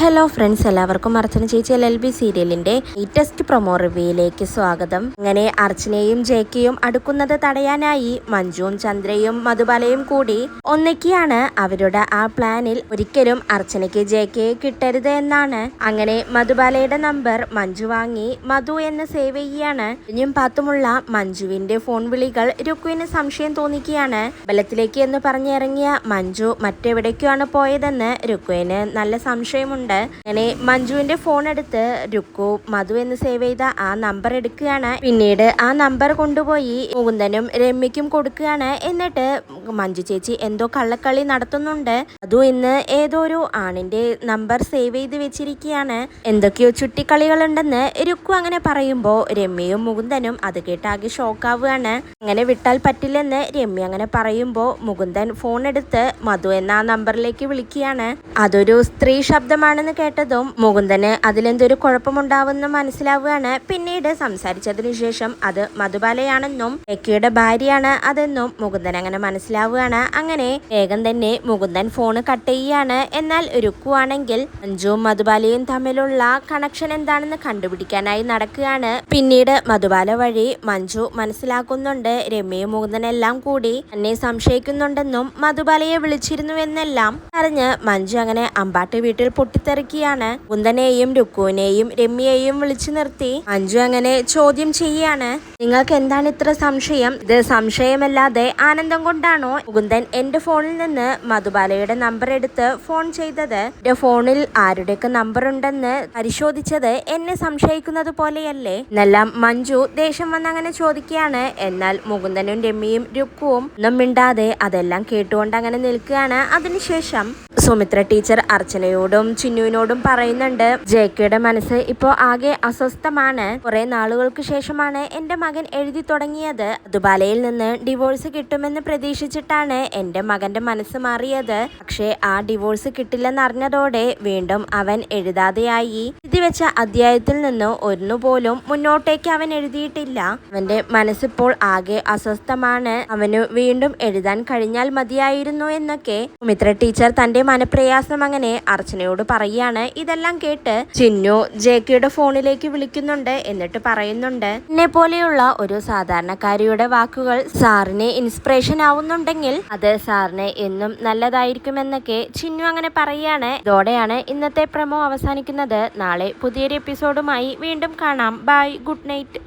Hello friends, എല്ലാവർക്കും അർച്ചന ചേച്ചി LLB സീരിയലിന്റെ ലേറ്റസ്റ്റ് പ്രൊമോ റിവ്യൂയിലേക്ക് സ്വാഗതം. അങ്ങനെ അർച്ചനയും ജേക്കയും അടുക്കുന്നത് തടയാനായി മഞ്ജുവും ചന്ദ്രയും മധുബാലയും കൂടി ഒന്നിക്കുകയാണ്. അവരുടെ ആ പ്ലാനിൽ ഒരിക്കലും അർച്ചനയ്ക്ക് ജേക്കയെ കിട്ടരുത് എന്നാണ്. അങ്ങനെ മധുബാലയുടെ നമ്പർ മഞ്ജു വാങ്ങി മധു എന്ന് സേവ് ചെയ്യുകയാണ്. ഇനിയും പാത്തുമുള്ള മഞ്ജുവിന്റെ ഫോൺ വിളികൾ രുക്കുവിന് സംശയം തോന്നിക്കുകയാണ്. ബലത്തിലേക്ക് എന്ന് പറഞ്ഞിറങ്ങിയ മഞ്ജു മറ്റെവിടേക്കാണ് പോയതെന്ന് രുക്കുവിന് നല്ല സംശയമുണ്ട്. അങ്ങനെ മഞ്ജുവിന്റെ ഫോൺ എടുത്ത് രുക്കു മധു എന്ന് സേവ് ചെയ്ത ആ നമ്പർ എടുക്കുകയാണ്. പിന്നീട് ആ നമ്പർ കൊണ്ടുപോയി മുകുന്ദനും രമ്യക്കും കൊടുക്കുകയാണ്. എന്നിട്ട് മഞ്ജു ചേച്ചി എന്തോ കള്ളക്കളി നടത്തുന്നുണ്ട്. മധു ഇന്ന് ഏതോ ഒരു ആണിന്റെ നമ്പർ സേവ് ചെയ്ത് വെച്ചിരിക്കുകയാണ്, എന്തൊക്കെയോ ചുട്ടിക്കളികളുണ്ടെന്ന് രുക്കു അങ്ങനെ പറയുമ്പോ രമ്യയും മുകുന്ദനും അത് കേട്ടാകെ ഷോക്കാവുകയാണ്. അങ്ങനെ വിട്ടാൽ പറ്റില്ലെന്ന് രമ്യ അങ്ങനെ പറയുമ്പോ മുകുന്ദൻ ഫോൺ എടുത്ത് മധു എന്ന ആ നമ്പറിലേക്ക് വിളിക്കുകയാണ്. അതൊരു സ്ത്രീ ശബ്ദമാണെന്ന് കേട്ടതും മുകുന്ദന് അതിലെന്തൊരു കുഴപ്പമുണ്ടാവുമെന്ന് മനസ്സിലാവുകയാണ്. പിന്നീട് സംസാരിച്ചതിനു ശേഷം അത് മധുബാലയാണെന്നും ജേക്കയുടെ ഭാര്യയാണ് അതെന്നും മുകുന്ദൻ അങ്ങനെ മനസ്സിലാവുകയാണ്. അങ്ങനെ വേഗം തന്നെ മുകുന്ദൻ ഫോണ് കട്ട് ചെയ്യുകയാണ്. എന്നാൽ രുക്കു ആണെങ്കിൽ മഞ്ജുവും മധുബാലയും തമ്മിലുള്ള കണക്ഷൻ എന്താണെന്ന് കണ്ടുപിടിക്കാനായി നടക്കുകയാണ്. പിന്നീട് മധുബാല വഴി മഞ്ജു മനസ്സിലാക്കുന്നുണ്ട് രമ്യയും മുകുന്ദനെല്ലാം കൂടി തന്നെ സംശയിക്കുന്നുണ്ടെന്നും മധുബാലയെ വിളിച്ചിരുന്നുവെന്നെല്ലാം അറിഞ്ഞ് മഞ്ജു അങ്ങനെ അമ്പാട്ട് വീട്ടിൽ പൊട്ടിത്തെറിക്കുകയാണ്. മുകുന്ദനെയും രുക്കുവിനെയും രമ്യയെയും വിളിച്ചു നിർത്തി മഞ്ജു അങ്ങനെ ചോദ്യം ചെയ്യാണ്. നിങ്ങൾക്ക് എന്താണ് ഇത്ര സംശയം? ഇത് സംശയമല്ലാതെ ആനന്ദം കൊണ്ടാണോ മുകുന്ദൻ എന്റെ ഫോണിൽ നിന്ന് മധുബാലയുടെ നമ്പർ എടുത്ത് ഫോൺ ചെയ്തത്? എന്റെ ഫോണിൽ ആരുടെയൊക്കെ നമ്പർ ഉണ്ടെന്ന് പരിശോധിച്ചത് എന്നെ സംശയിക്കുന്നത് പോലെയല്ലേ എന്നെല്ലാം മഞ്ജു ദേഷ്യം വന്ന് അങ്ങനെ ചോദിക്കുകയാണ്. എന്നാൽ മുകുന്ദനും രമ്യയും രുക്കുവും ഒന്നും മിണ്ടാതെ അതെല്ലാം കേട്ടുകൊണ്ട് അങ്ങനെ നിൽക്കുകയാണ്. അതിനുശേഷം സുമിത്ര ടീച്ചർ അർച്ചനയോടും ചിന്നുവിനോടും പറയുന്നുണ്ട്, ജേക്കയുടെ മനസ്സ് ഇപ്പോ ആകെ അസ്വസ്ഥമാണ്. കുറെ നാളുകൾക്ക് ശേഷമാണ് എന്റെ മകൻ എഴുതി തുടങ്ങിയത്. മധുബാലയിൽ നിന്ന് ഡിവോഴ്സ് കിട്ടുമെന്ന് പ്രതീക്ഷിച്ചിട്ടാണ് എന്റെ മകന്റെ മനസ്സ് മാറിയത്. പക്ഷേ ആ ഡിവോഴ്സ് കിട്ടില്ലെന്നറിഞ്ഞതോടെ വീണ്ടും അവൻ എഴുതാതെയായി. എഴുതി വെച്ച അധ്യായത്തിൽ നിന്ന് ഒന്നുപോലും മുന്നോട്ടേക്ക് അവൻ എഴുതിയിട്ടില്ല. അവന്റെ മനസ്സിപ്പോൾ ആകെ അസ്വസ്ഥമാണ്. അവന് വീണ്ടും എഴുതാൻ കഴിഞ്ഞാൽ മതിയായിരുന്നു എന്നൊക്കെ സുമിത്ര ടീച്ചർ തന്റെ മനപ്രയാസം അങ്ങനെ അർച്ചനയോട് പറയുകയാണ്. ഇതെല്ലാം കേട്ട് ചിന്നു ജേക്കയുടെ ഫോണിലേക്ക് വിളിക്കുന്നുണ്ട്. എന്നിട്ട് പറയുന്നുണ്ട്, എന്നെ പോലെയുള്ള ഒരു സാധാരണക്കാരിയുടെ വാക്കുകൾ സാറിന് ഇൻസ്പിറേഷൻ ആവുന്നുണ്ടെങ്കിൽ അത് സാറിന് എന്നും നല്ലതായിരിക്കുമെന്നൊക്കെ ചിന്നു അങ്ങനെ പറയുകയാണ്. ഇതോടെയാണ് ഇന്നത്തെ പ്രമോ അവസാനിക്കുന്നത്. നാളെ പുതിയൊരു എപ്പിസോഡുമായി വീണ്ടും കാണാം. Bye, good night.